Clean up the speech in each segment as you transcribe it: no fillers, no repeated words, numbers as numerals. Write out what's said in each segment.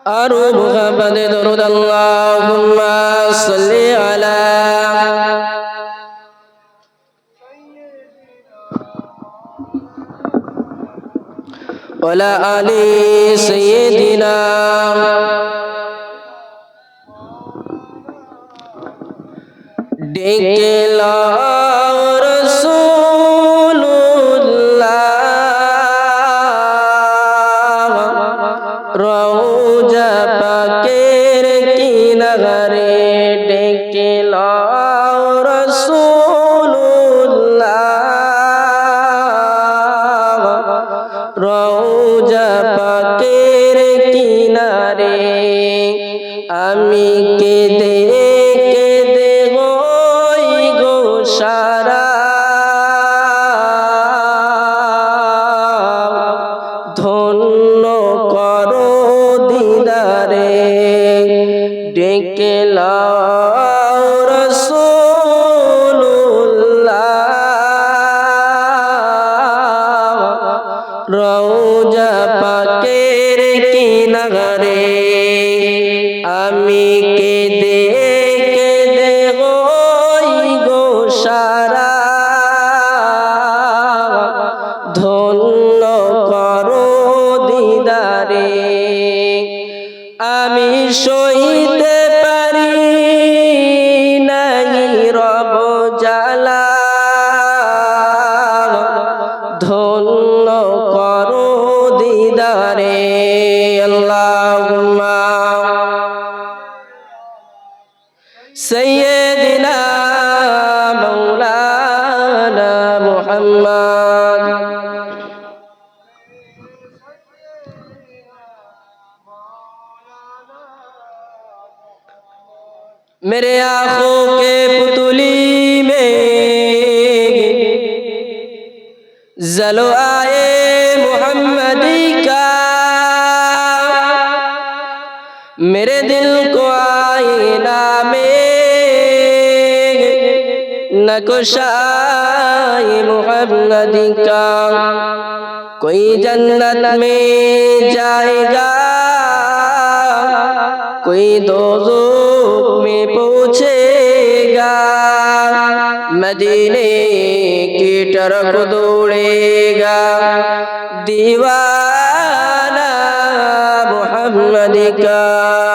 আরো মুহাব্বতে দরুদ আল্লাহুম্মা সাল্লি আলা ওয়ালা আলি সাইয়্যিদিনা ডেকে লাও রাসূলুল্লাহ রওজা পাকের কিনারে ডেকে লাও রাসূলুল্লাহ রওজা পাকের কিনারে আমি কেঁদে কেঁদে হই গো সারা ধন্য করো দিদারে ডেকে লাও রাসূলুল্লাহ রওজা পাকের কিনারে আমি কেঁদে কেঁদে হই গো সারা ধন্য করো দিদারে আমি সইতে পারি নাই রব জ্বালা ধন্য করো দিদারে আল্লাহুম্মা সাইয়্যিদিনা মাওলানা মুহাম্মদ मेरे आँखों के पुतली में जलो आए मुहम्मदी का मेरे दिल को आईना में नक्शाए मुहम्मदी का कोई जन्नत में जाएगा कोई दोज़ख में पहुँचेगा मदीने की तरफ दौड़ेगा दीवाना मुहम्मद का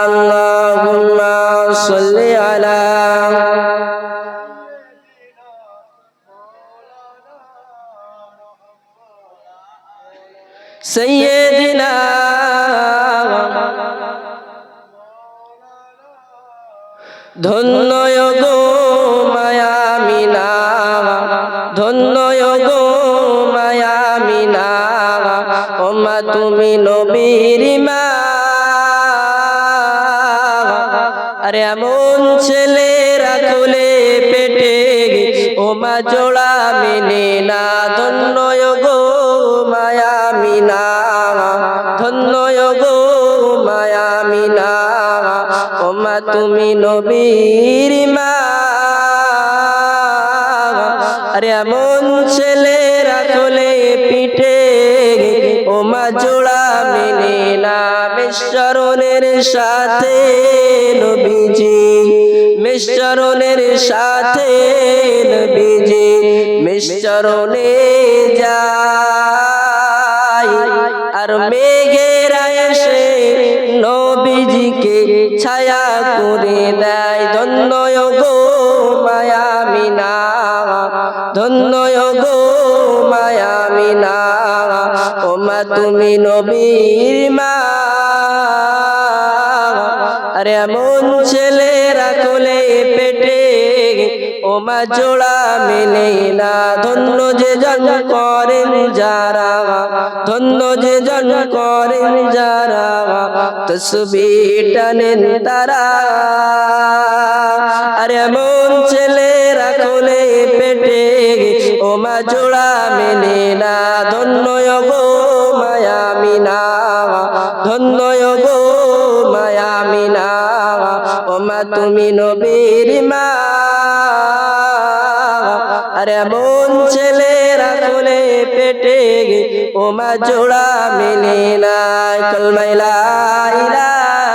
अल्लाहुम्मा सल्ली अला सय्यिदिना ধন্য গো মায়া মিনা ধন্য গো মায়া মিনা ওমা তুমি নবীর মা আরে এমন ছেলে রাখলে পেটে ওমা জোড়া মেলে না ধন্য গো মায়া মিনা ধন্য গো মায়া মিনা ওমা তুমি নবীর মা আরে এমন ছেলে রাখলে পিঠে ওমা জোড়া মেলে না মিশ্রণের সাথে নবীজি মিশ্রণের সাথে নবীজি মিশ্রণে যায় আর মেঘেরা এসে নবীজিকে ছায়া করে দেয় ধন্য গো মায়া মিনা ধন্য গো মায়া মিনা ওমা তুমি নবীর মা আরে এমন ছেলে রাখলে পেটে ওমা জোড়া মেলে না ধন্য যে জন করেন যারা ধন্য যে জন করেন যারা তসবিহ টানেন তারা আরে এমন ছেলে রাখলে পেটে ওমা জোড়া মেলে না ধন্য গো মায়া মিনা ধন্য গো মায়া মিনা ওমা তুমি নবীর মা আরে এমন ছেলে রাখলে পেটে ওমা জোড়া মেলে না কলমা লা ইলাহা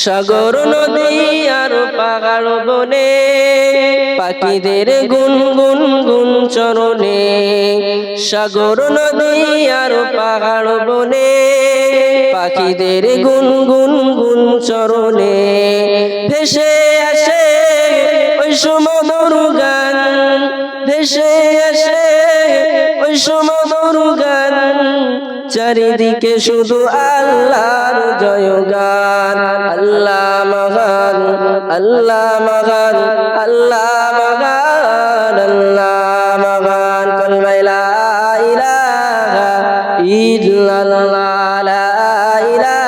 সাগর নদী আর পাহাড় বনে পাখিদের গুনগুন গুন চরণে সাগর নদী আর পাহাড় বনে পাখিদের গুনগুন গুন চরণে ভেসে আসে ওই সুমধুর গান ভেসে আসে ওই সুমধুর গান চারিদিকে শুধু আল্লাহর জয়গান আল্লাহ মহান আল্লাহ মহান আল্লাহ মহান আল্লাহ মহান কলমা লা ইলাহা ইল্লাল্লাহ লা ইলাহা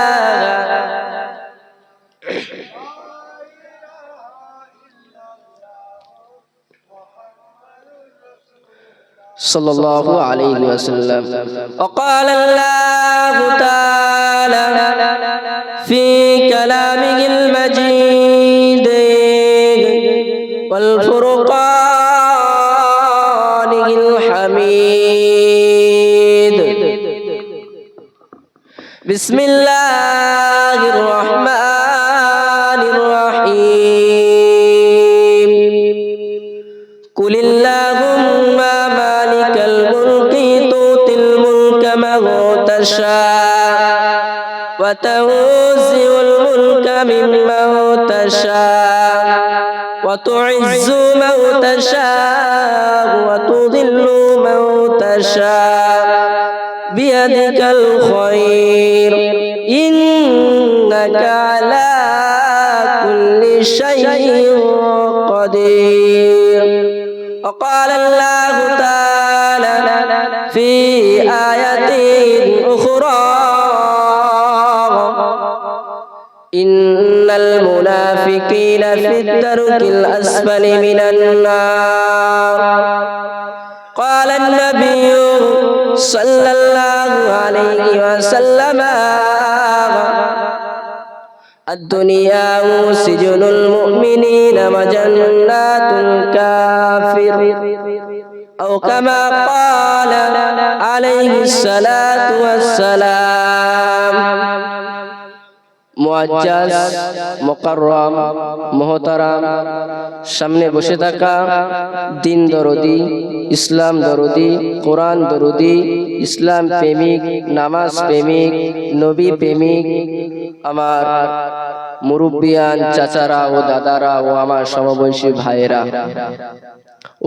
صلى الله عليه وسلم وقال الله تعالى في كلامه المجيد والفرقانه الحميد بسم الله الرحمن الرحيم قل اللهم مالك الملك تؤتي الملك من تشاء وتنزع الملك ممن تشاء وتعز من تشاء وتذل من تشاء بيدك الخير إنك على كل شيء قدير وقال الله تعالى في آية أخرى إن المنافقين في الدرك الأسفل من النار قال النبي صلى الله عليه وسلم الدنيا سجن المؤمنين وجنات الكافر أو كما قال عليه الصلاة والسلام মুআজ্জাজ মুকাররম মুহতারাম সামনে বসে থাকা দিন দরদি ইসলাম দরদি কোরআন দরদি ইসলাম প্রেমিক নামাজ প্রেমিক নবী প্রেমিক আমার মুরব্বিয়ান চাচারা ও দাদারা ও আমার সমবয়সী ভাইয়েরা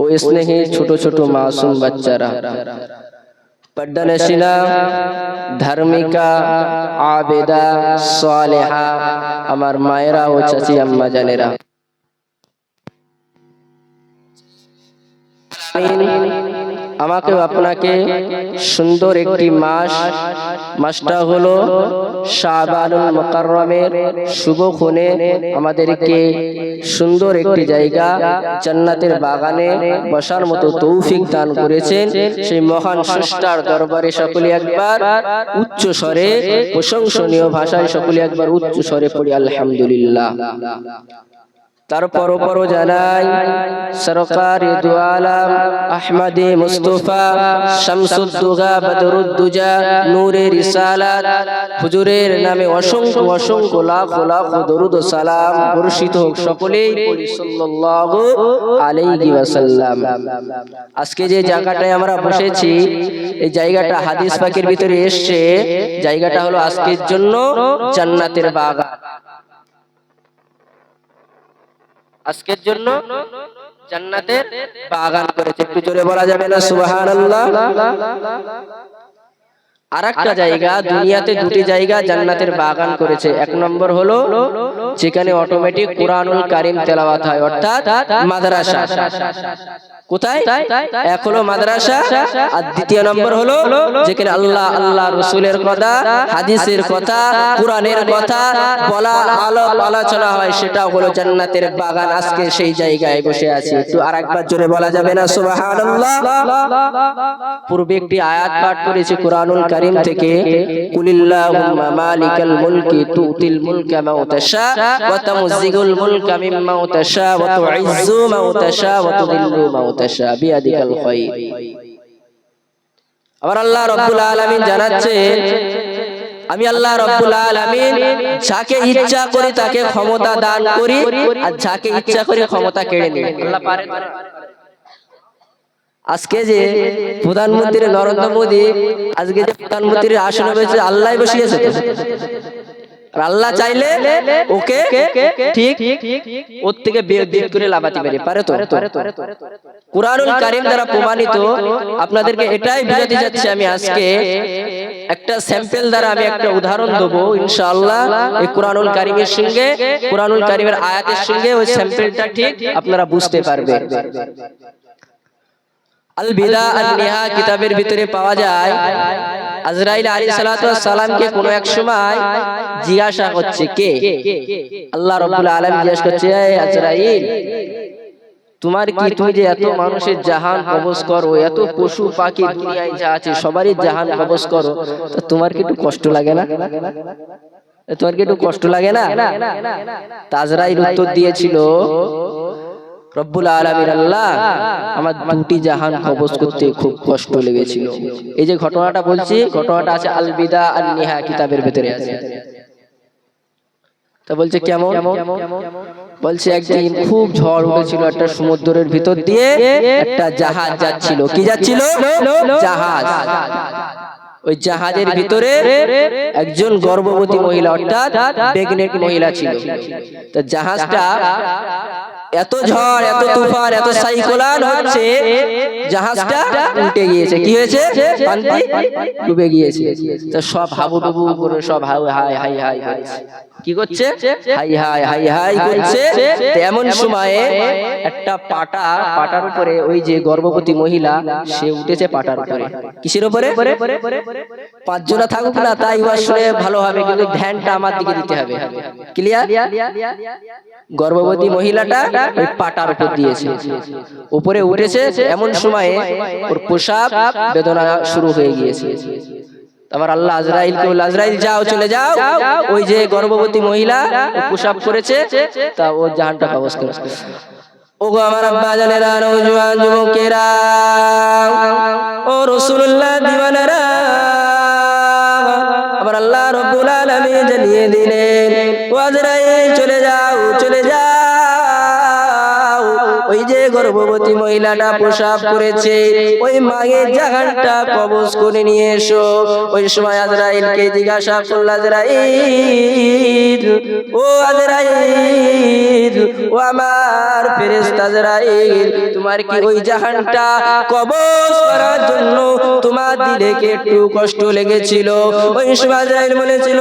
ও স্নেহী ছোট ছোট মাসুম বাচ্চারা পর্দানশীলা ধার্মিকা আবেদা সালেহা আমার মায়েরা ও চাচি আম্মা জানেরা আমাকে আপনাকে সুন্দর একটি মাসটা হলো শাবানুল মুকাররমের শুভ ক্ষণে আমাদেরকে সুন্দর একটি জায়গা জান্নাতের বাগানে বসার মতো তৌফিক দান করেছেন সেই মহান স্রষ্টার দরবারে সকলে একবার উচ্চ স্বরে প্রশংসনীয় ভাষায় সকলে একবার উচ্চ স্বরে পড়ি আলহামদুলিল্লাহ। তারপর পরও জানাই সরকারে দু আলম আহমদে মুস্তফা শামসুদ্দোহা বদরুদ্দুজা নূরে রিসালাত হুজুরের নামে অসংখ্য অসংখ্য লাখ লাখ দরুদ ও সালাম বর্ষিত হোক সকলেই পড়ি সাল্লাল্লাহু আলাইহি ওয়াসাল্লাম। আজকে যে জায়গাটায় আমরা বসেছি এই জায়গাটা হাদিস পাকের ভিতরে এসেছে, জায়গাটা হলো আজকের জন্য জান্নাতের বাগান। আজকের জন্য জান্নাতের বাগান করেছে, একটু জোরে বলা যাবে না সুবহানাল্লাহ। আরেকটা জায়গা দুনিয়াতে দুটি জায়গা জান্নাতের বাগান করেছে। এক নম্বর হলো যেখানে অটোমেটিক কুরআনুল কারীম তেলাওয়াত হয় অর্থাৎ মাদ্রাসা। কোথায়? এক হলো মাদ্রাসা, আর দ্বিতীয় নম্বর হলো যেখানে আল্লাহ আল্লাহ রসুলের কথা, হাদিসের কথা, কোরআনের কথা বলা আলোচনা হয়, সেটা হলো জান্নাতের বাগান। আজকে সেই জায়গায় বসে আছি। একটু আরেকবার জোরে বলা যাবে না সুবহানাল্লাহ? পূর্বে একটি আয়াত পাঠ করেছি কোরআনুল কারীম থেকে, কুলিল্লাহুম্মা মালিকাল মুলকি তুতিল মুলকা মান তাশা ওয়া তামজিগুল মুলকা মিম্মান তাশা ওয়া তুইজ্জু মান তাশা ওয়া তুযিল্লু মান তাশা বিয়াদিকাল খায়র। আবার আল্লাহ রাব্বুল আলামিন জানাচ্ছেন, আমি আল্লাহ রাব্বুল আলামিন যাকে ইচ্ছা করি তাকে ক্ষমতা দান করি, আর যাকে ইচ্ছা করি ক্ষমতা কেড়ে নিই। আল্লাহ পারে। আজকে যে প্রধানমন্ত্রী নরেন্দ্র মোদী, আজকে যে প্রধানমন্ত্রীর আসনে বসে আল্লাহ বসিয়েছে, আর আল্লাহ চাইলে ওকে ঠিক ওর থেকে বের করে লাগাতে পারে তো। কুরআনুল কারীম দ্বারা প্রমাণিত। আপনাদেরকে এটাই বোঝাতে যাচ্ছি আমি আজকে একটা স্যাম্পল দ্বারা আমি একটা উদাহরণ দেবো ইনশাআল্লাহ। এই কুরআনুল কারীমের সঙ্গে, কুরআনুল কারীমের আয়াতের সঙ্গে ওই স্যাম্পলটা ঠিক আপনারা বুঝতে পারবেন। আল বিদা আন নিহা কিতাবের ভিতরে পাওয়া যায়, আজরাইল আলাইহিস সালাতু ওয়াস সালামকে কোনো এক সময় জিজ্ঞাসা হচ্ছে, কে? আল্লাহ রাব্বুল আলামিন জিজ্ঞাসা করছে, এই আজরাইল, তোমার কি, তুমি যে এত মানুষের জাহান কবজ করো, এত পশু পাখি দুনিয়ায় যা আছে সবারই জাহান কবজ করো, তো তোমার কি একটু কষ্ট লাগে না? তোমার কি একটু কষ্ট লাগে না? আজরাইল উত্তর দিয়েছিল, রব্বুল আলামিন আল্লাহ, আমার দুটি জাহান কবজ করতে খুব কষ্ট লেগেছিল। এই যে ঘটনাটা বলছি, ঘটনাটা আছে আল বিদা আন নিহা কিতাবের ভিতরে আছে। তা বলছে কেমন? বলছে একদিন খুব ঝড় উঠেছিল, একটা সমুদ্রের ভিতর দিয়ে একটা জাহাজ যাচ্ছিল। কি যাচ্ছিল? জাহাজ। ওই জাহাজের ভিতরে একজন গর্ভবতী মহিলা, অর্থাৎ প্রেগনেন্ট মহিলা ছিল। তো জাহাজটা এত ঝড়, এত তুফান, এত সাইক্লোন হচ্ছে, জাহাজটা উল্টে গিয়েছে। কি হয়েছে? পানিতে ডুবে গিয়েছে। তো সব হাবুডুবু করে সব হাই হাই হাই হাই কি করছে? হাই হাই হাই হাই করছে। এমন সময়ে একটা পাটার উপরে ওই যে গর্ভবতী মহিলা, সে উঠেছে পাটার উপরে। কিসের উপরে? পাঁচজনা থাকুক না তাই শুনে ভালো হবে, কিন্তু ধ্যানটা আমার দিকে দিতে হবে। ক্লিয়ার? গর্ভবতী মহিলাটা ওই পাটার উপর দিয়েছে, উপরে উঠেছে। এমন সময়ে ওর প্রসাব বেদনা শুরু হয়ে গিয়েছে। আবার আল্লাহ আজরাইলকে বলল, আজরাইল যাও, চলে যাও, ওই যে গর্ভবতী মহিলা প্রসাব করেছে, তা ও জাহানটা কবজ করে। ওগো আমার আব্বা জানেরা, নওজোয়ান যুবকেরা, ও রাসূলুল্লাহ দিওয়ানারা, আবার আল্লাহ রাব্বুল আলামিন জানিয়ে দিলেন, ও আজরাইল চলে যাও, চলে যাও, ওই যে গর্ভবতী মহিলাটা প্রসাব করেছে ওই মায়ের জাহানটা কবজ করে নিয়ে এসো। ওই সময় আজরাইলকে জিজ্ঞাসা করল, আজরাইল, ও আজরাইল, ও আমার ফেরেশতা আজরাইল, তোমার কি ওই জাহানটা কবজ করার জন্য তোমার দিলে কি একটু কষ্ট লেগেছিল? ওই সময় আজরাইল বলেছিল,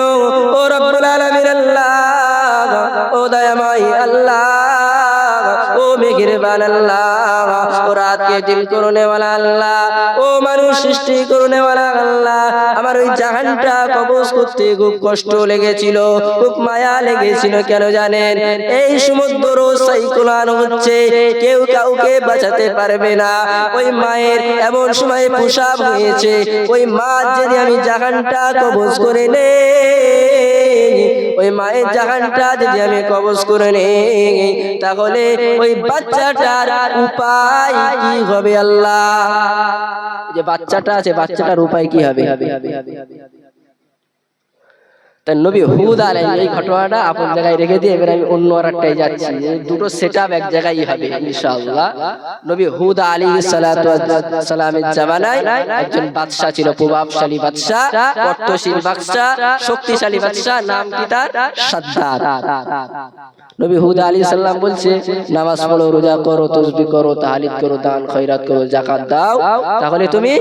ও রব্বুল আলামিন আল্লাহ, ও দয়াময় আল্লাহ, ও মেহেরবান আল্লাহ, ও রাতকে দিন করনে ওয়ালা আল্লাহ, ও মানুষ সৃষ্টি করনে ওয়ালা আল্লাহ, আমার ওই জাহানটা কবজ করতে খুব কষ্ট লেগেছিল, খুব মায়া লেগেছিল। কেন জানেন? এই সমুদ্র সাইক্লোন হচ্ছে, কেউ কাউকে বাঁচাতে পারবে না। ওই মায়ের এমন সময় প্রসাব হয়েছে, ওই মা যদি আমি জাহানটা কবজ করে নেই, ওই মায়ের জাহানটা যদি আমি কবজ করে নেই, তাহলে ওই বাচ্চাটার উপায় কি হবে? আল্লাহ, যে বাচ্চাটা আছে, বাচ্চাটার উপায় কি হবে? নবী হুদ আলাইহিস এই ঘটনাটা আপন জায়গায় রেখে দিয়ে এবার আমি অন্য আরেকটায় যাচ্ছি। দুটো সেটআপ এক জায়গায় হবে ইনশাআল্লাহ। নবী হুদ আলাইহিস সালাতু ওয়াস সালামের জামানায় একজন বাদশা ছিল, প্রভাবশালী বাদশা, অর্থশীল বাদশা, শক্তিশালী বাদশা, নাম কি তার? সাদ্দাত। নবী হুদ আলাইহিস সালাম বলছে, নামাজ পড়ো, রোজা করো, তাসবিহ করো, তাহলিল করো, দান খয়রাত করো, যাকাত দাও, তাহলে তুমি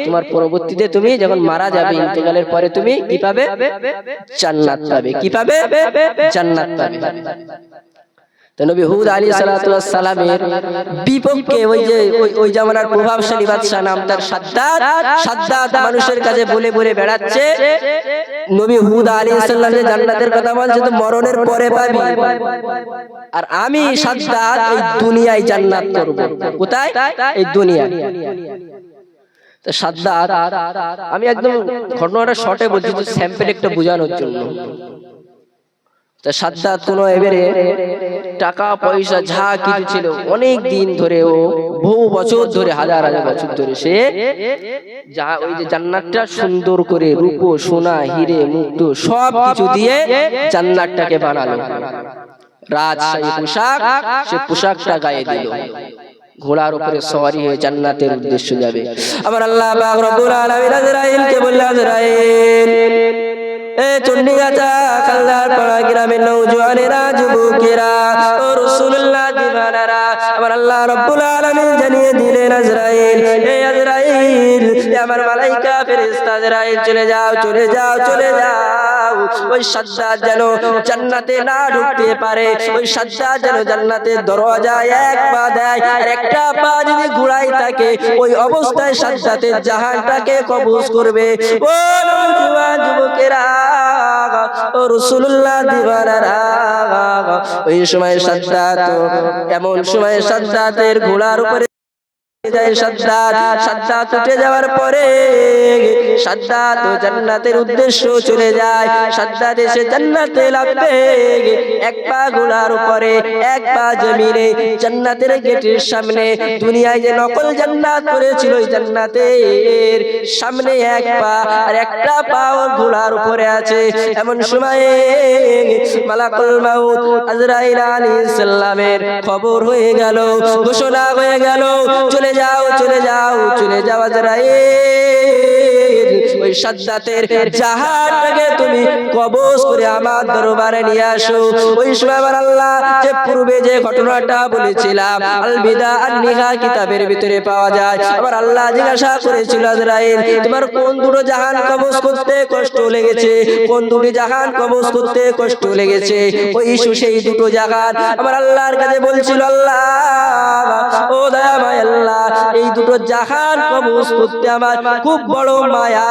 তোমার পরবর্তীতে তুমি যখন মারা যাবে, ইন্তেকালের পরে তুমি কি পাবে? জান্নাত পাবে। কি পাবে? জান্নাত পাবে। তো নবী হুদ আলাইহিস সালাতু ওয়াস সালামের বিপক্ষে ওই জামানার প্রভাবশালী বাদশা নাম তার সাদ্দাত মানুষের কাছে বলে বলে বেড়াচ্ছে নবী হুদ আলাইহিস সালাম যে জান্নাতের কথা বলছে তো মরণের পরে পাবি, আর আমি সাদ্দাত এই দুনিয়ায় জান্নাত করব। কোথায়? এই দুনিয়া। তো সাদ্দাত, আমি একদম ঘটনাটা শর্টে বলছি তো স্যাম্পল একটা বোঝানোর জন্য। তা সাদ্দাত কোনো এবারে টাকা পয়সা যা কিছু ছিল অনেক দিন ধরে, ও বহু বছর ধরে, হাজার হাজার বছর ধরে সে ওই যে জান্নাতটা সুন্দর করে রূপো সোনা হিরে মুক্ত সব কিছু দিয়ে জান্নাতটাকে বানালো। রাজশাহী পোশাক, সে পোশাকটা গায়ে দিল, ঘোড়ার উপরে সওয়ারি হয়ে জান্নাতের উদ্দেশ্যে যাবে। আমার আল্লাহ পাক রব্বুল আলামিন আজরাইলকে বললেন, আজরাইল এ চন্ডিগাছা খালদার পাড়া গ্রামের নওজোয়ানেরা, যুবকেরা ও রাসূলুল্লাহ দিওয়ানারা, আমার আল্লাহ রব্বুল আলামিন জানিয়ে দিলেন, আজরাইল এ আজরাইল, আমার মালাইকা ফেরেশতা আজরাইল, চলে যাও চলে যাও চলে যাও, ওই সাদ্দাত যেন জান্নাতে না ঢুকতে পারে, ওই সাদ্দাত যেন জান্নাতের দরজায় এক পা দেয় আর একটা পা যদি ঘুরাই থাকে, ওই অবস্থায় সাদ্দাতের জাহানটাকে কবজ করবে। ও নওজোয়ান যুবকেরা ও রাসূলুল্লাহ দিওয়ানারা, ওই সময় সাদ্দাত, এমন সময় সাদ্দাতের ঘোড়ার উপরে সাদ্দাত উঠে যাওয়ার পরে সাদ্দাত জান্নাতের উদ্দেশ্য চলে যায়। সাদ্দাত এসে জান্নাতে লাগবে, এক পা ঘোড়ার উপরে এক পা জমিনে, জান্নাতের গেটের সামনে। দুনিয়ায় যে নকল জান্নাত করেছিল, ওই জান্নাতের সামনে এক পা আর একটা পা ঘোড়ার উপরে আছে। এমন সময়ে মালাকুল মাউত আজরাইল আলাইহিস সালামের খবর হয়ে গেল, ঘোষণা হয়ে গেল, চলে যাও চলে যাও চলে যাও আজরাইল, ওই সাদ্দাতের জাহাজটাকে তুমি কবজ করে আমার দরবারে নিয়ে আসো। ওই সময় আমার আল্লাহ যে পূর্বে যে ঘটনাটা বলেছিলাম আল বিদা আন নিহা কিতাবের ভিতরে পাওয়া যায়, আমার আল্লাহ জিজ্ঞাসা করেছিল, আজরাইল তোমার কোন দুটো জাহান কবজ করতে কষ্ট লেগেছে, কোন দুটো জাহান কবজ করতে কষ্ট লেগেছে? ওই সেই দুটো জাহান আমার আল্লাহর কাছে বলছিল, আল্লাহ ও দয়াময় আল্লাহ, এই দুটো জাহান কবজ করতে আমার খুব বড় মায়া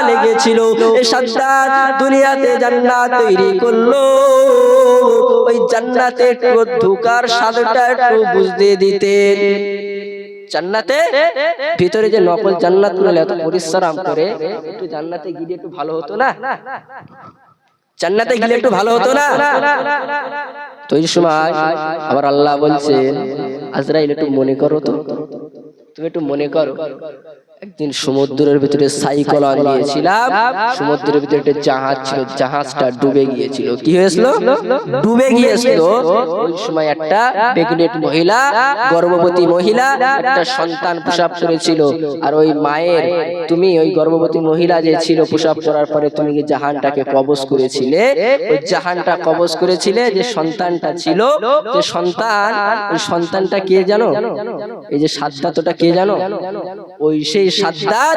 লেগেছিল। এই সাদ্দাত দুনিয়াতে জান্নাত তৈরি করলো, ওই জান্নাতে ঢোকার স্বাদটা একটু বুঝতে দিতেন। জান্নাতে ভিতরে যে নকল জান্নাত গুলো এত পরিশ্রম করে, একটু জান্নাতে গিয়ে একটু ভালো হতো না? জান্নাতে গেলে একটু ভালো হতো না? তো এই সময় আবার আল্লাহ বলছেন, আজরাইল একটু মনে করো তো, তুমি একটু মনে করো, একদিন সমুদ্রের ভিতরে সাইকেল নিয়েছিলাম, সমুদ্রের ভিতরে একটা জাহাজ ছিল, জাহাজটা ডুবে গিয়েছিল। কি হয়েছিল? ডুবে গিয়েছিল। ওই সময় একটা প্রেগনেন্ট মহিলা, গর্ভবতী মহিলা একটা সন্তান প্রসব করেছিল, আর ওই মায়ের, তুমি ওই গর্ভবতী মহিলা যে ছিল, প্রসব করার পরে তুমি যে জাহানটাকে কবজ করেছিলে, ওই জাহানটা কবজ করেছিলে, যে সন্তানটা ছিল, যে সন্তান, ওই সন্তানটা কে জানো? এই যে সাদ্দাতটা কে জানো? ওই সেই সাদ্দাত,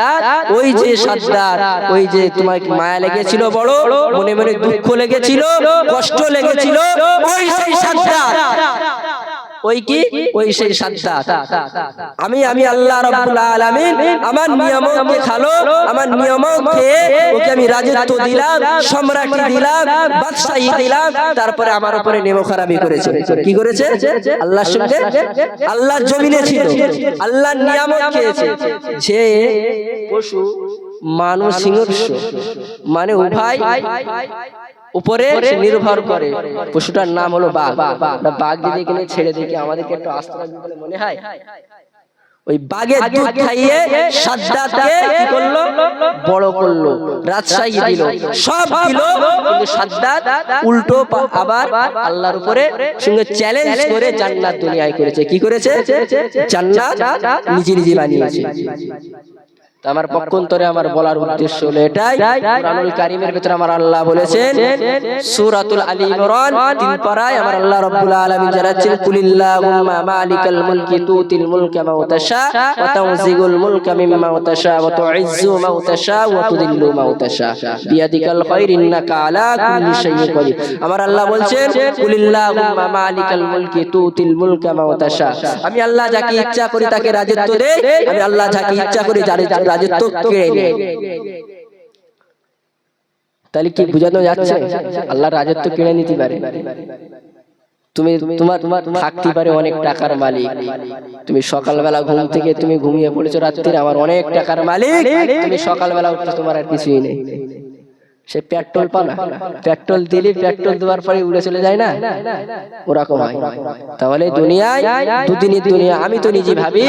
ওই যে সাদ্দাত, ওই যে তোমার মায়া লেগেছিল, বড় মনে মনে দুঃখ লেগেছিল, কষ্ট লেগেছিল, ওই সেই সাদ্দাত। ওই কি? ওই সেই সাদ্দাত। আমি আল্লাহ রাব্বুল আলামিন আমার নিয়ামতকে খালো, আমার নিয়ামতকে ওকে আমি রাজত্ব দিলাম, সম্রাটি দিলাম, বাদশাহী দিলাম, তারপরে আমার উপরে নেমখারামি করেছে। কি করেছে? আল্লাহর সঙ্গে, আল্লাহর জমিনে ছিল, আল্লাহর নিয়ামত খেয়েছে। যে পশু মানুষ সিংহস্য, মানে উভয় উপরে নির্ভর করে, পশুটার নাম হলো বাঘ। বাঘ যদি এখানে ছেড়ে দেখি আমাদেরকে একটু আস্তে রাখবে বলে মনে হয়। ওই বাঘের দুধ খাইয়ে সাদ্দাতকে কি করলো? বড় করলো, রাজশাহী দিল, সব দিল, কিন্তু সাদ্দাত উল্টো আবার আল্লাহর উপরে সঙ্গে চ্যালেঞ্জ করে জান্নাত দুনিয়ায় করেছে। কি করেছে? জান্নাত নিজে নিজে বানিয়েছে। আমার পক্ষান্তরে আমার বলার উদ্দেশ্য হলো এটাই, কুরআনুল কারীমের ভিতরে আমার আল্লাহ বলেছেন সূরাতুল আলী ইমরান 3 পারায় আমার আল্লাহ রাব্বুল আলামিন জানাচ্ছেন কুলিল্লাহুম্মা মালিকাল মুলকি তুতিল মুলকা মান তাশা ওয়া তানজিউল মুলকা মিম্মান তাশা ওয়া তুইজ্জু মান তাশা ওয়া তুদিল্লু মান তাশা বিয়াদিকাল খায়র ইন্নাকা আলা কুল্লি শাইইন কাদির। আমার আল্লাহ বলছেন কুলিল্লাহুম্মা মালিকাল মুলকি তুতিল মুলকা মান তাশা, আমি আল্লাহ যাকে ইচ্ছা করি তাকে রাজত্ব দেই, আমি আল্লাহ যাকে ইচ্ছা করি রাজত্ব কেড়ে নেই। তাহলে কি বোঝানো যাচ্ছে আল্লাহ রাজত্ব কেড়ে নিতে পারে? তুমি তোমার থাকতে পারে অনেক টাকার মালিক, তুমি সকালবেলা ঘুম থেকে তুমি ঘুমিয়ে পড়েছো রাত্রে আমার অনেক টাকার মালিক, তুমি সকালবেলা উঠছো তোমার আর কিছুই নেই, সে পেট্রোল পানা, পেট্রোল দিলে পেট্রোল দেওয়ার পরে উড়ে চলে যায় না, ওরকম হয়। তাহলে দুনিয়ায় দুদিনের দুনিয়া, আমি তো নিজে ভাবি,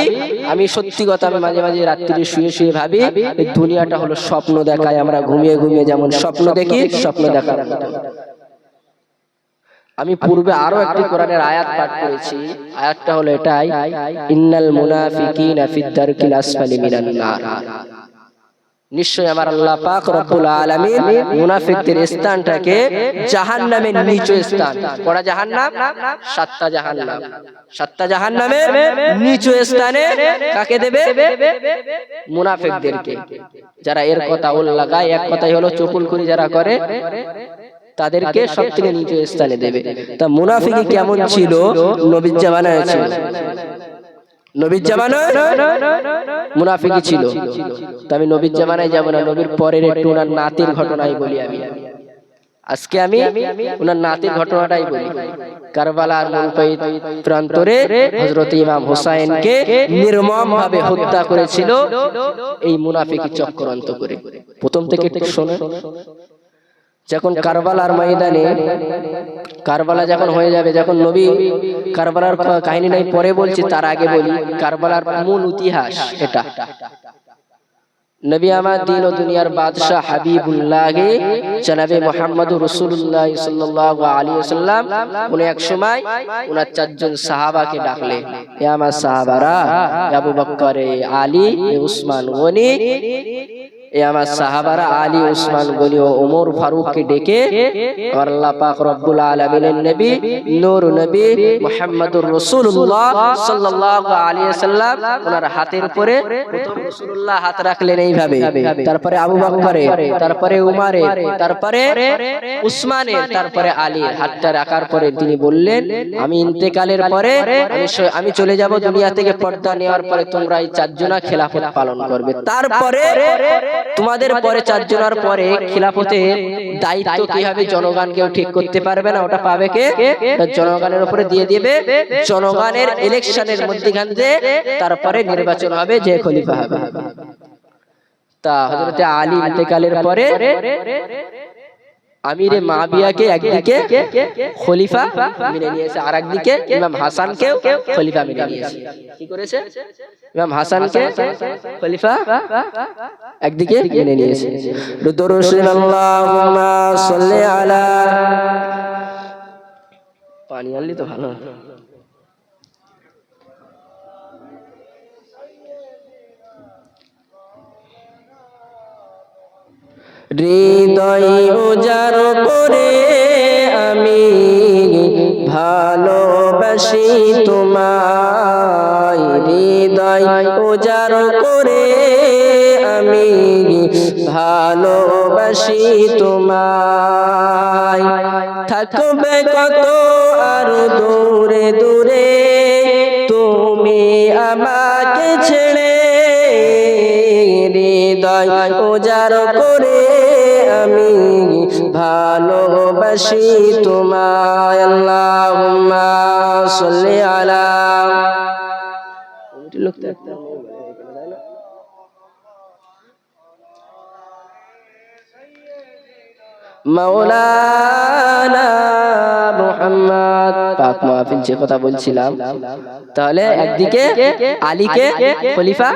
আমি সত্যি কথা আমি মাঝে মাঝে রাত্রি শুয়ে শুয়ে ভাবি এই দুনিয়াটা হলো স্বপ্ন দেখায়, আমরা ঘুমিয়ে ঘুমিয়ে যেমন স্বপ্ন দেখি স্বপ্ন দেখার মতো। আমি পূর্বে আরো একটি কোরআনের আয়াত পাঠ করেছি, আয়াতটা হলো এটাই ইন্নাল মুনাফিকিনা ফিদ দারকিল আসফালি মিনান নার। নিশ্চয় আমার আল্লাহ পাক রব্বুল আলামিন মুনাফিকদের স্থানটাকে জাহান্নামের নিচু স্থান, কোন জাহান্নাম? 7টা জাহান্নাম, 7টা জাহান্নামের নিচু স্থানে কাকে দেবে? মুনাফিকদেরকে। যারা এর কথা লাগায়, এক কথাই হলো চকুলখুরি যারা করে তাদেরকে সবথেকে নিচু স্থানে দেবে। তা মুনাফিক কেমন ছিল নবীর জামানায়? ছিল নবীর জামানায় মুনাফিকি ছিল। তো আমি নবীর জামানায় যাব না, নবীর পরের একটু ওনার নাতির ঘটনাই বলি। আজকে আমি ওনার নাতির ঘটনাটাই বলি। কারবালার মুনফাইদ প্রান্তরে হযরত ইমাম হুসাইনকে নির্মমভাবে হত্যা করেছিল এই মুনাফিকি চক্রান্ত করে। প্রথম থেকে একটু শুনুন। যখন কারবালার ময়দানে, কারবালা যখন হয়ে যাবে, যখন নবী কারবালার কাহিনী নাই পরে বলছি, তার আগে বলি কারবালার মূল ইতিহাস এটা। নবী আমার দিন ও দুনিয়ার বাদশাহ হাবিবুল্লাহ জনাবে মুহাম্মদুর রাসূলুল্লাহ সাল্লাল্লাহু আলাইহি ওয়াসাল্লাম উনি এক সময় ওনার 4 জন সাহাবাকে ডাকলেন, হে আমার সাহাবারা, আবু বকর, আলী, উসমান গনি, এ আমার সাহাবারা আলী, উসমান গনি ও ওমর ফারুককে ডেকে আমার আল্লাহ পাক রব্বুল আলামিনের নবী নূর নবী মুহাম্মদুর রাসূলুল্লাহ সাল্লাল্লাহু আলাইহি ওয়াসাল্লাম ওনার হাতের উপরে প্রথম রাসূলুল্লাহ হাত রাখলেন এইভাবে, তারপরে আবু বকরের, তারপরে উমরের, তারপরে উসমানের, তারপরে আলীর হাতটা রাখার পরে তিনি বললেন, আমি ইন্তেকালের পরে আমি চলে যাব দুনিয়া থেকে, পর্দা নেওয়ার পরে তোমরা এই 4 জনা খেলাফত পালন করবে। তারপরে তোমাদের পরে 4 জনের পরে খিলাফতের দায়িত্ব কি হবে জনগণ কেউ ঠিক করতে পারবে না, ওটা পাবে কে? জনগণের উপরে দিয়ে দিবে। জনগণের ইলেকশনের মধ্যখান দিয়ে তারপরে নির্বাচন হবে, যে খলিফা হবে। তা হযরত আলী ইন্তেকালের পরে আমিরে মাবিয়াকে একদিকে খলিফা মেনে নিয়েছে, আর একদিকে ইমাম হাসানকে খলিফা মেনে নিয়েছে। কি করেছে? ইমাম হাসানকে খলিফা একদিকে মেনে নিয়েছে। দরুদ আল্লাহুম্মা সাল্লি আলা, পানি আনলি তো ভালো। হৃদয় উজাড় করে আমি ভালোবাসি তোমায়, হৃদয় উজাড় করে আমি ভালোবাসি তোমায়, থাকবে কত আর দূরে দূরে তুমি আমাকে ছেড়ে, হৃদয় উজাড় করে আমি ভালোবাসি তোমায়। আল্লাহুম্মা সাল্লি আলা, মাওলানা মুহাম্মদ পাক মাহফিল যে কথা বলছিলাম, তাহলে একদিকে আলীকে খলিফা,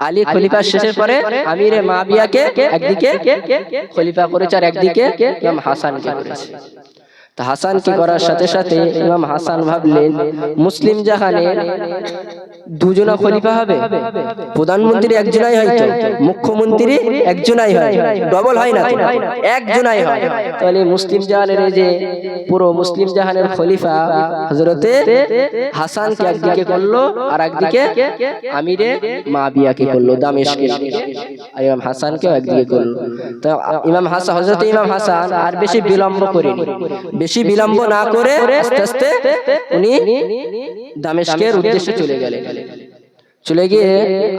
আলী খলিফা শেষের পরে আমিরে মাবিয়াকে একদিকে খলিফা করেছে, আর একদিকে ইমাম হাসানকে করেছে। তা হাসানকে করার সাথে সাথে ইমাম হাসান ভাবলেন মুসলিম জাহানের দুজনা খলিফা হবে, প্রধানমন্ত্রী একজনাই হয়তো, মুখ্যমন্ত্রী একজনাই হয়, ডবল হয় না, একজনাই হয়। তাহলে মুসলিম জাহানের এই যে পুরো মুসলিম জাহানের খলিফা হযরতে হাসানকে একদিকে করলো আর একদিকে আমিরে মাবিয়াকে করলো, দামেস্কের, আর ইমাম হাসানকেও একদিকে করলো। তো ইমাম হাসান, হযরতে ইমাম হাসান আর বেশি বিলম্ব করেনি, বেশি বিলম্ব না করে আস্তে আস্তে উনি দামেস্কের উদ্দেশ্যে চলে গেলেন। চলে গিয়ে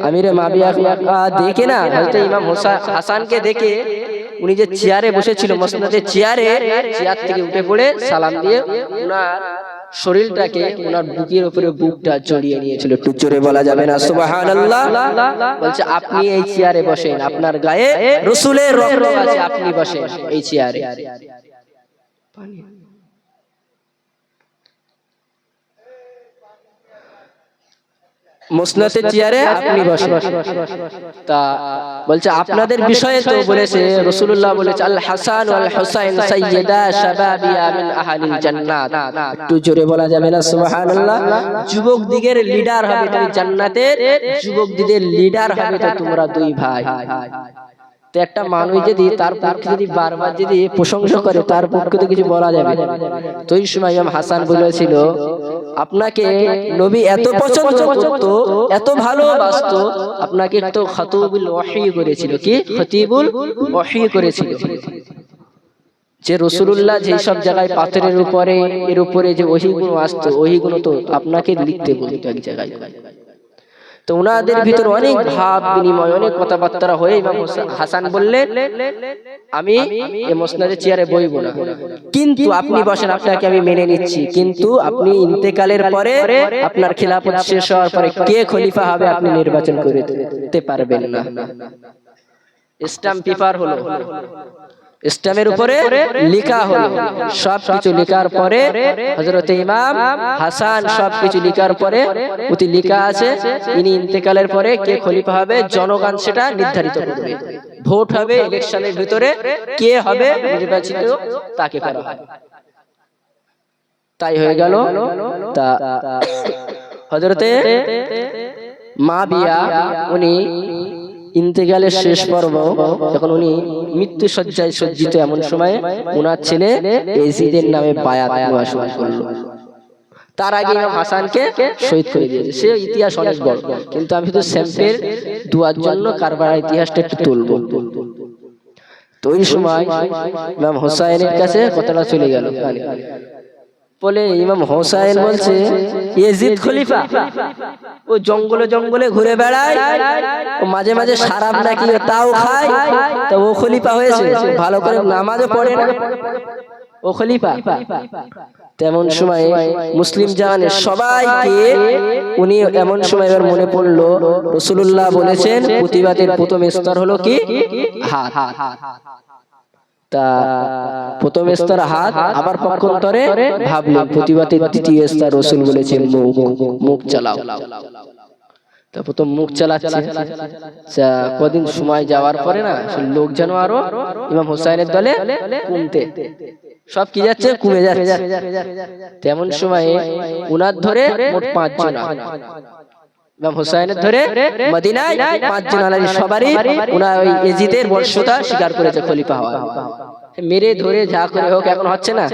আমিরে মাবিয়া দেখে না, হযরতে ইমাম হাসানকে দেখে উনি যে চেয়ারে বসেছিল, মসনদে চেয়ার থেকে উঠে পড়ে সালাম দিয়ে উনার শরীরটাকে উনার বুকের উপরে বুকটা জড়িয়ে নিয়েছিল। একটু জোরে বলা যাবে না সুবহানাল্লাহ? বলছে আপনি এই চেয়ারে বসেন, আপনার গায়ে রাসূলের রক্ত আছে, আপনি বসেন এই চেয়ারে। মুসনদের চেয়ারে আপনি বসেন। তা বলছে আপনাদের বিষয়ে তো বলেছে, রাসূলুল্লাহ বলেছে আল হাসান ওয়াল হুসাইন সাইয়্যিদা শাবাবিয়া মিন আহলিল জান্নাত। একটু জোরে বলা যাবে না সুবহানাল্লাহ? যুবক দিগের লিডার হবে তুমি জান্নাতের, যুবক দিগের লিডার হবে তো তোমরা দুই ভাই। তো একটা মানুষ যদি তার পক্ষে যদি বারবার যদি প্রশংসা করে, তার পক্ষে তো কিছু বলা যাবে। তো এই সময় ইমাম হাসান বলেছিল আপনাকে নবী এত পছন্দ করত, এত ভালোবাসতো, আপনাকে তো খতিবুল ওয়াহি করেছিল। কি খতিবুল ওয়াহি করেছিল? যে রাসূলুল্লাহ যে সব জায়গায় পাথরের উপরে এর উপরে যে ওহীগুলো আসতো, ওহীগুলো তো আপনাকে লিখতে বলতো এক জায়গায়। তো ওনাদের ভিতর অনেক ভাব বিনিময়, অনেক কথাবার্তা হয়ে ইমাম হাসান বললেন আমি এই মুসনাদের চেয়ারে বইব না, কিন্তু আপনি বসেন, আপনাকে আমি মেনে নিচ্ছি, কিন্তু আপনি ইন্তেকালের পরে আপনার খিলাফত শেষ হওয়ার পরে কে খলিফা হবে আপনি নির্বাচন করতে পারবেন না। স্ট্যাম্প পেপার হলো, ইসলামের উপরে লেখা হলো, সবকিছু লেখার পরে হযরতে ইমাম হাসান সবকিছু লেখার পরে ওতে লেখা আছে ইনি ইন্তেকালের পরে কে খলিফা হবে জনগণ সেটা নির্ধারিত করবে। ভোট হবে ইলেকশনের ভিতরে, কে হবে নির্বাচিত তাকে করা হবে। তাই হয়ে গেল। তা হযরতে মাবিয়া উনি ইন্তেকালের শেষ পর্ব যখন উনি মৃত্যু শয্যায় সজ্জিত, এমন সময়ে ওনার ছেলে ইয়াজিদের নামে বায়াত নেওয়া শুরু করলো। তার আগে ইমাম হাসানকে শহীদ করে দিয়েছে। সে ইতিহাস অনেক বড়, কিন্তু আমি শুধু স্যাম্পেল দুয়ার জন্য কারবালার ইতিহাসটা একটু তুলবো। তো ওই সময় ইমাম হোসাইনের কাছে কথাটা চলে গেল, বলে ইমাম হোসাইন বলছে ইয়াজিদ খলিফা, ও জঙ্গলে জঙ্গলে ঘুরে বেড়ায়, ও মাঝে মাঝে শরাব নাকি তাও খায়, তো ও খলিফা হয়েছে, ভালো করে নামাজও পড়ে না, ও খলিফা। তেমন সময় মুসলিম জাহানের সবাইকে উনি এমন সময় এবার মনে পড়লো রাসূলুল্লাহ বলেছেন প্রতিবাদের প্রথম স্তর হলো কি হাত। তা প্রথম স্তর হাত, আবার পক্ষান্তরে ভাবলেন প্রতিবাদের দ্বিতীয় স্তর রাসূল বলেছেন মুখ চালাও। তা প্রথম মুখ চালাচ্ছে। কদিন সময় যাওয়ার পরে না লোক যেন আরো ইমাম হোসাইনের দলে কমতে, সব কি যাচ্ছে কমে যাচ্ছে। তেমন সময়ে উনার ধরে মোট 5 জন, ইমাম হোসাইনের ধরে মদিনায় 5 জন আলাদা, সবারই উনার ওই ইয়াজিদের বর্ষতা স্বীকার করেছে খলিফা হওয়ার। মেরে ধরে যা করে হোক, এখন হচ্ছে না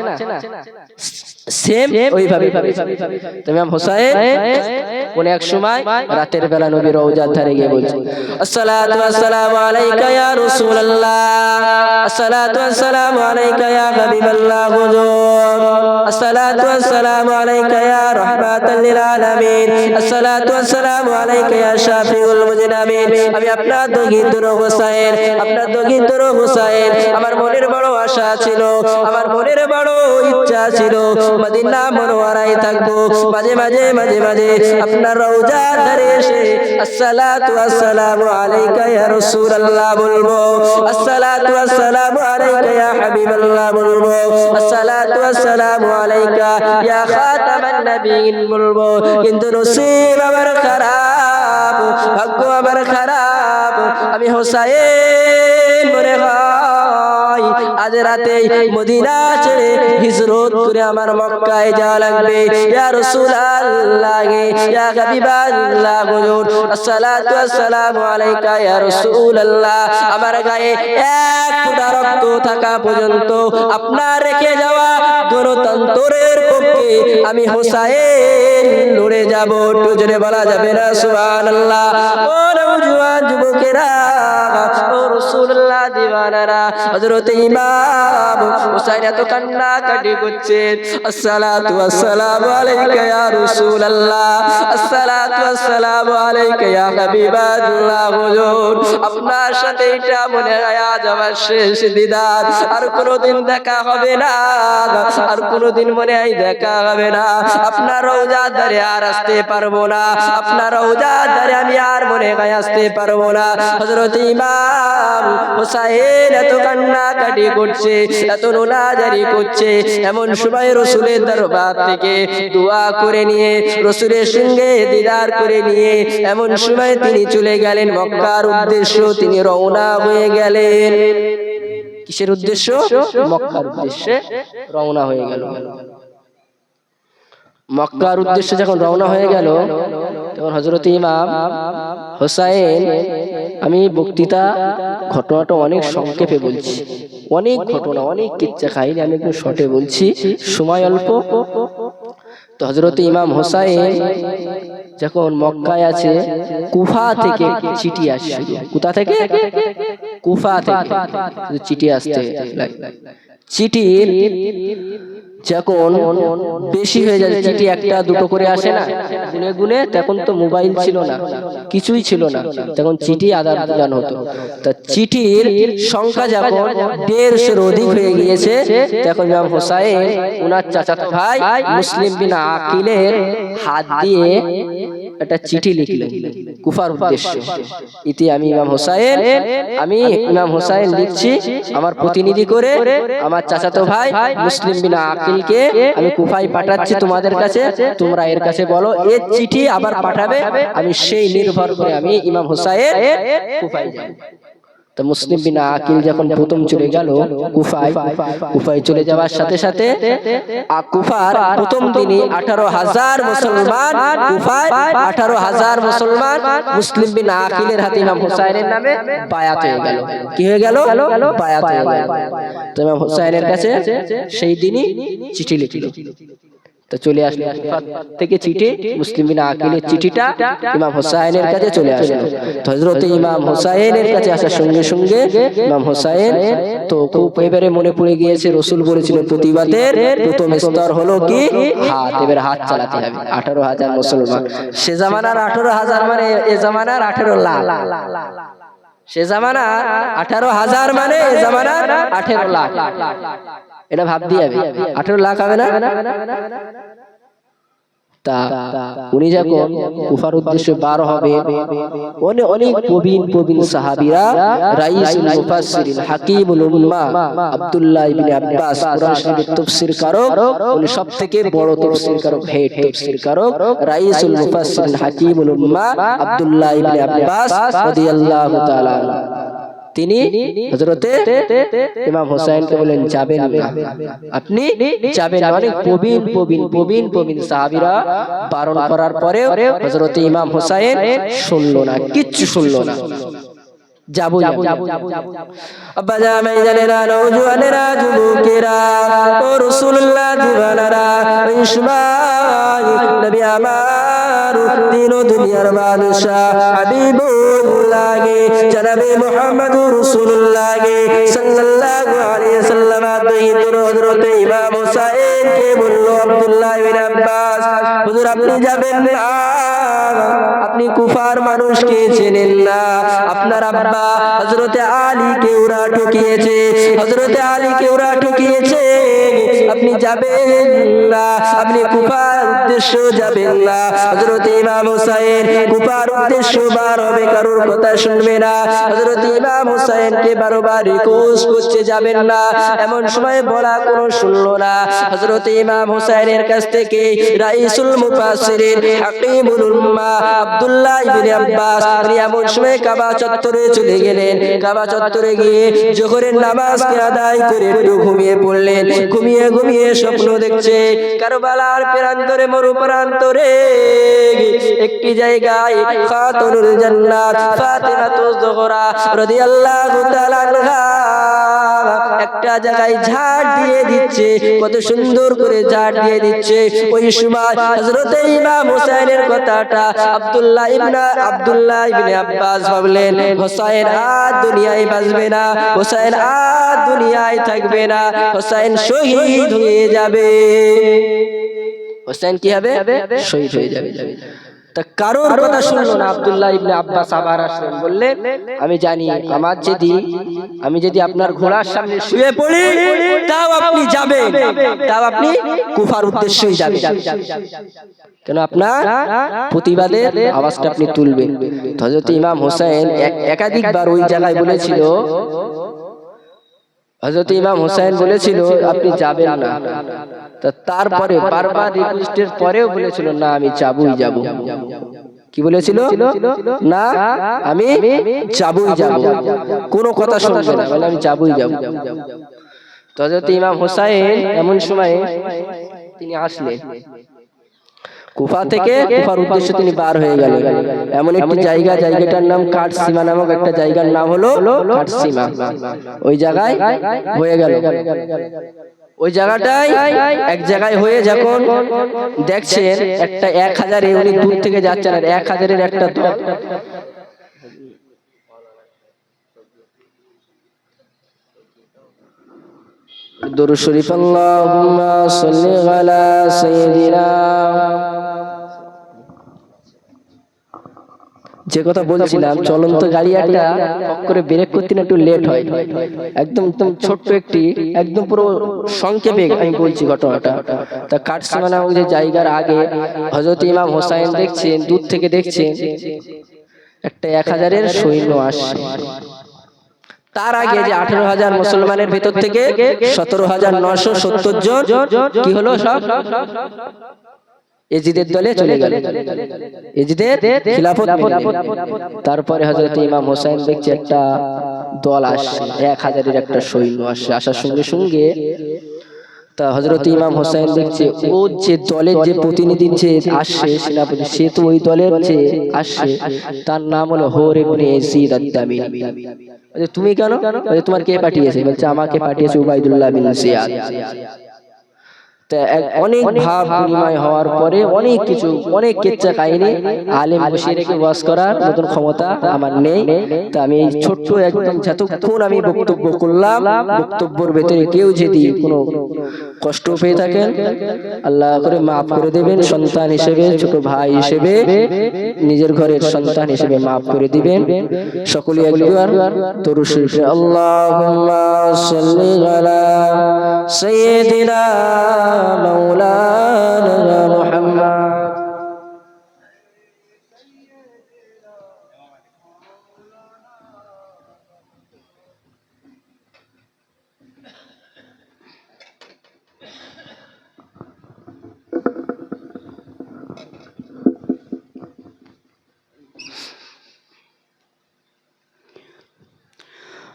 সেম ওইভাবে। ইমাম হোসাইন কোন এক সময় রাতের বেলা নবীর রওজার ধারে গিয়ে বলছে আসসালাতু ওয়াসসালামু আলাইকা ইয়া রাসূলুল্লাহ, আসসালাতু ওয়াসসালামু আলাইকা ইয়া হাবিবাল্লাহ হুজুর, আসসালাতু ওয়াসসালামু আলাইকা ইয়া রাহমাতাল লিল আলামিন, আসসালাতু ওয়াসসালামু আলাইকা ইয়া শাফিউল মুজনাবিন। আমি আপনার দগিন্দর হোসাইন, আপনার দগিন্দর হোসাইন। আমার মনের বড় আশা ছিল, আমার মনের বড় ইচ্ছা ছিল মদিনা মুনওয়ারায় থাকবো। মাঝে মাঝে মাঝে মাঝে আপনার রওজার ধারে এসে আসসালাতু ওয়াসসালামু আলাইকা ইয়া রাসূলুল্লাহ বলবো, আসসালাতু ওয়াসসালামু আলাইকা ইয়া হাবিবাল্লাহ বলবো, আসসালাতু ওয়াসসালামু আলাইকা ইয়া খাতামান নবিয়্যিন বলবো। কিন্তু নসিব আমার খারাপ, ভাগ্য আমার খারাপ, আমি হোসাইন মনে হয় আজ রাতে মদিনা ছেড়ে হিজরত করে আমার মক্কায় যাওয়া লাগবে। ইয়া রাসূলুল্লাহ ইয়া হাবিবাল্লাহ হুজুর আসসালাতু আসসালামু আলাইকা ইয়া রাসূলুল্লাহ, আমার গায়ে এক ফোঁটা রক্ত থাকা পর্যন্ত আপনার রেখে যাওয়া গণতন্ত্রের পক্ষে আমি হোসাইন লড়ে যাব। একটু জোরে বলা যাবে না সুবহানাল্লাহ? ও নওজোয়ান যুবকেরা, ও রাসূলুল্লাহ দিওয়ানারা, হযরত ইমাম হোসাইন এত কান্নাকাটি করছেন। আসসালাতু আসসালামু আলাইকা ইয়া রাসূলুল্লাহ, আসসালাতু আসসালামু আলাইকা ইয়া হাবিবাল্লাহ হুজুর, আপনার সাথে এটা মনে হয় আজ আমার শেষ দিদার, আর কোনোদিন দেখা হবে না, আর কোনোদিন মনে হয় দেখা হবে না। আপনার রওজার ধারে আর আসতে পারবো না, আপনার রওজার ধারে আমি আর মনে হয় আসতে পারবো না। হযরত ইমাম হোসাইন এত কান্নাকাটি করছে, এত নোনাজারি করছে, এমন সময় রাসূলের দরবার থেকে দোয়া করে নিয়ে, রাসূলের সঙ্গে দিদার করে নিয়ে এমন সময় তিনি চলে গেলেন মক্কার উদ্দেশ্য, তিনি রওনা হয়ে গেলেন। কিসের উদ্দেশ্য? মক্কার উদ্দেশ্যে রওনা হয়ে গেল। মক্কার উদ্দেশ্যে যখন রওনা হয়ে গেল তখন হযরত ইমাম হোসাইন, আমি বক্তৃতা ঘটনাটা অনেক সংক্ষেপে বলছি, অনেক ঘটনা অনেক কিচ্ছা কাহিনী আমি একটু শর্টে বলছি, সময় অল্প। তো হযরত ইমাম হোসাইন যখন মক্কায় আছে, কুফা থেকে চিঠি আসছে। কোথা থেকে? কুফা থেকে চিঠি আসতে চিঠি যখন বেশি হয়ে যায়, চিঠি একটা দুটো করে আসে না গুনে গুনে, তখন তো মোবাইল ছিল না, কিছুই ছিল না, তখন চিঠি আদান প্রদান হতো। তা চিঠির সংখ্যা যখন 150-এর অধিক হয়ে গিয়েছে, তখন ইমাম হোসাইন ওনার চাচাতো ভাই মুসলিম বিন আকিলের হাত দিয়ে একটা চিঠি লিখলেন কুফার উদ্দেশ্যে। ইতি আমি ইমাম হোসাইন লিখছি, আমার প্রতিনিধি করে আমার চাচাতো ভাই মুসলিম বিন আকিলকে আমি কুফায় পাঠাচ্ছি তোমাদের কাছে, তোমরা এর কাছে বলো এই চিঠি আবার পাঠাবে, আমি সেই নির্ভর করে আমি ইমাম হোসাইন কুফায় যাব। তো মুসলিম বিন আকিল যখন প্রথম চলে গেল কুফায় চলে যাওয়ার সাথে সাথে কুফার প্রথম দিনই 18,000 মুসলমান, কুফায় 18,000 মুসলমান মুসলিম বিন আকিলের হাতে ইমাম হোসাইনের নামে বায়াত হয়ে গেল। কি হয়ে গেল? বায়াত হয়ে গেল। তো ইমাম হোসাইনের কাছে সেই দিনই চিঠি লিখল। তো চলে আসলো থেকে চিঠি, মুসলিম বিন আকিলের চিঠিটা ইমাম হোসাইনের কাছে চলে আসলো। তো হযরত ইমাম হোসাইনের কাছে আসার সঙ্গে সঙ্গে ইমাম হোসাইন তো খুব এবারে মনে পড়ে গিয়েছে, রাসূল বলেছিল প্রতিবাদের প্রথম স্তর হলো কি? হাত। এবারে হাত চালাতে হবে। 18,000 মুসলমান, সে জামানার 18,000 মানে এ জামানার 18 লাখ, সে জামানার 18,000 মানে এ জামানার 18 লাখ। এটা ভাব দিয়ে হবে, 18 লাখ হবে না? তা উনি যখন কুফার উদ্দেশ্যে বার হবে, অনেক প্রবীণ সাহাবীরা, রাইসুল মুফাসসিরিন হাকিমুল উম্মাহ আব্দুল্লাহ ইবনে আব্বাস কুরআন শরীফের তাফসীর কারক, উনি সবথেকে বড় তাফসীর কারক, হেড তাফসীর কারক, রাইসুল মুফাসসিরিন হাকিমুল উম্মাহ আব্দুল্লাহ ইবনে আব্বাস রাদিয়াল্লাহু তাআলা, তিনি হযরতে ইমাম হোসাইনকে বলেন যাবেন না, আপনি যাবেন না। অনেক প্রবীণ সাহাবীরা বারণ করার পরেও হযরতে ইমাম হোসাইন শুনলো না, কিচ্ছু শুনলো না। যাবো আব্বা জামাই জানেরা, নওজোয়ানেরা, যুবকেরা, ও রাসূলুল্লাহ দিওয়ানারা, ইসমাঈল নবী আমার দিন ও দুনিয়ার বাদশা হাবিবুল্লাহ জনাবে মুহাম্মদুর রাসূলুল্লাহ সাল্লাল্লাহু আলাইহি ওয়াসাল্লাম হযরত ইমাম হোসাইন কে বলল, আব্দুল্লাহ ইবনে আব্বাস, হুজুর আপনি যাবেন না, আপনি কুফার মানুষকে চেনেন না, আপনার আব্বা হযরতে আলীকে ওরা ঠকিয়েছে, হযরতে আলীকে ওরা ঠকিয়েছে, আপনি আপনি যাবেন না, আপনি কুফার উদ্দেশ্য যাবেন না। হযরত ইমাম হুসাইন কুফার উদ্দেশ্য বার হবে, কারোর কথা শুনবে না। হযরত ইমাম হুসাইনকে বারবার রিকোয়েস্ট করছে যাবেন না, এমন সময় বলা কোনো শুনলো না। হযরত ইমাম হুসাইনের কাছ থেকে রাইসুল মুফাসসিরিন হাকিমুল উম্মাহ আব্দুল্লাহ ইবনে আব্বাস এমন সময় কাবা চত্বরে চলে গেলেন। কাবা চত্বরে গিয়ে জোহরের নামাজকে আদায় করে একটু ঘুমিয়ে পড়লেন। ঘুমিয়ে ঘুমিয়ে স্বপ্ন দেখছে কারবালার প্রান্তরে, মরু প্রান্তরে একটি জায়গায় খাতুনুল জান্নাত ফাতিমাতুজ যোহরা রাদিয়াল্লাহু তাআলা আনহা একটা জায়গায় ঝাড় দিয়ে দিচ্ছে, কত সুন্দর করে ঝাড় দিয়ে দিচ্ছে। ওই সময় হযরত ইমাম হুসাইনের কথাটা আব্দুল্লাহ ইবনে আব্বাস ভাবলেন, হুসাইন আর দুনিয়ায় বাঁচবে না, হুসাইন আর দুনিয়ায় থাকবে না, হুসাইন শহীদ হয়ে যাবে। হুসাইন কি হবে? শহীদ হয়ে যাবে। তা কারোর কথা শুনলো না। আব্দুল্লাহ ইবনে আব্বাস আবার আসলেন, বললেন আমি জানি আমি যদি আপনার ঘোড়ার সামনে শুয়ে পড়ি তাও আপনি যাবেন, তাও আপনি কুফার উদ্দেশ্যেই যাবেন, কেন আপনার প্রতিবাদের আওয়াজটা আপনি তুলবেন। হযরত ইমাম হুসাইন একাধিকবার ওই জায়গায় বলেছিল, হযরত ইমাম হুসাইন বলেছিল আপনি যাবেন না। তারপরে বারবার রিকোয়েস্টের পরেও বলেছিল না আমি যাবই যাব। কি বলেছিল? না আমি যাবই যাব, কোনো কথা শুনবে না, বলে আমি যাবই যাব। হযরত ইমাম হুসাইন এমন সময় তিনি আসলেন কুফা থেকে, কুফার উদ্দেশ্যে তিনি বার হয়ে গেলেন। এমন একটি জায়গাটার নাম কাটসিমা নামক একটা জায়গার নাম হলো কাটসিমা। ওই জায়গায় হয়ে গেল। ওই জায়গাটায় এক জায়গায় হয়ে যখন দেখছেন একটা 1000 উনি দূর থেকে যাচ্ছেন, আর 1000-এর একটা দল দুরূদ শরীফ আল্লাহুম্মা সাল্লি আলা সাইয়্যিদিনা। যে কথা বলছিলাম, চলন্ত গাড়ি একটা টক করে ব্রেক করতে না একটু লেট হয়, একদম ছোট্ট একটি একদম পুরো সংক্ষেপে আমি বলছি ঘটনাটা। তা কাটসিমা নামক যে জায়গার আগে হযরত ইমাম হুসাইন দেখছেন, দূর থেকে দেখছেন একটা 1000-এর সৈন্য আসছে। তার আগে যে 18,000 মুসলমানের ভিতর থেকে 17,970 জন কি হলো, সব এজিদের দলে চলে গেল, এজিদের খিলাফত মেনে নিল। তারপরে হযরত ইমাম হুসাইন দেখছে একটা দল আসছে, 1000-এর একটা সৈন্য আসছে। আসার সঙ্গে সঙ্গে তা হযরত ইমাম হুসাইন দেখছে ও যে দলের যে প্রতিনিধি যে আসছে সেনাপতি, সে তো ওই দলের যে আসছে তার নাম হলো হুর ইবনে ইয়াজিদ আদ-দামিনী। তুমি কেন? তোমার কে পাঠিয়েছে? বলছে আমাকে পাঠিয়েছে উবাইদুল্লাহ বিন জিয়াদ। অনেক ভাব বিনিময় হওয়ার পরে অনেক কিছু, অনেক কিচ্ছা কাহিনী, আলেম বসিয়ে রেখে ওয়াজ করার মতন ক্ষমতা আমার নেই। তা আমি এই ছোট্ট একদম যতক্ষণ আমি বক্তব্য করলাম, বক্তব্যের ভেতরে কেউ যদি কোনো কষ্ট পেয়ে থাকেন আল্লাহ করে মাফ করে দেবেন। সন্তান হিসেবে, ছোট ভাই হিসেবে, নিজের ঘরের সন্তান হিসেবে মাফ করে দিবেন। সকলে একবার দরুদ শরীফ আল্লাহুম্মা সাল্লি আলা সাইয়্যিদিনা মাওলানা মুহাম্মদ।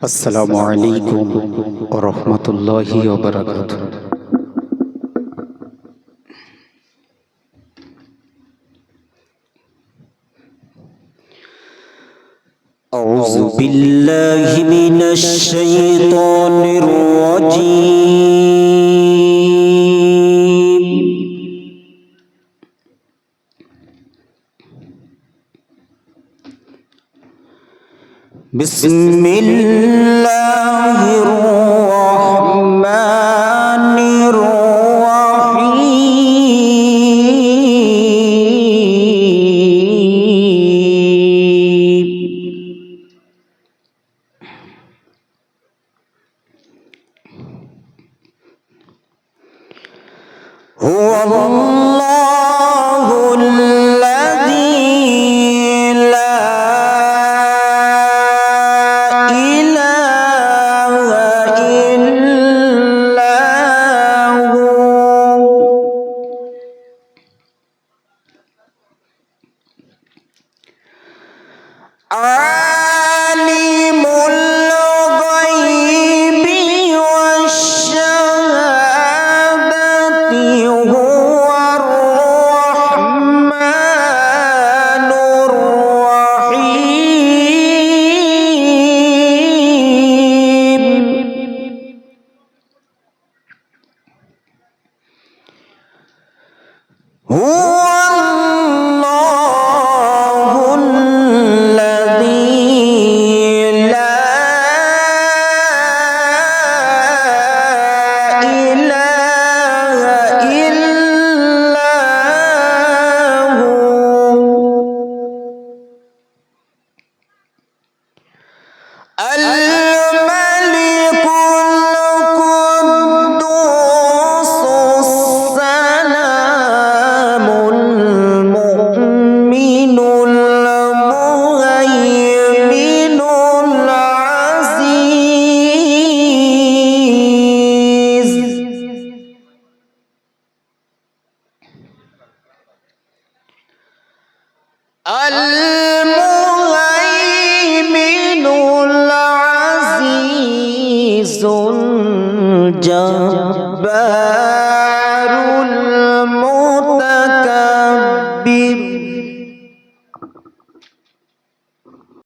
আসসালামু আলাইকুম ওয়া রাহমাতুল্লাহি ওয়া বারাকাতুহু। আউযু বিল্লাহি মিনাশ শাইতানির রাজীম। বিসমিল্লাহির রহমানির রহিম। الله الذي لا إله إلا هو عالم الغيب والشهادة هو الرحمن الرحيم هو الله الذي لا إله إلا هو الملك القدوس السلام المؤمن المهيمن العزيز المهيمن العزيز الجبار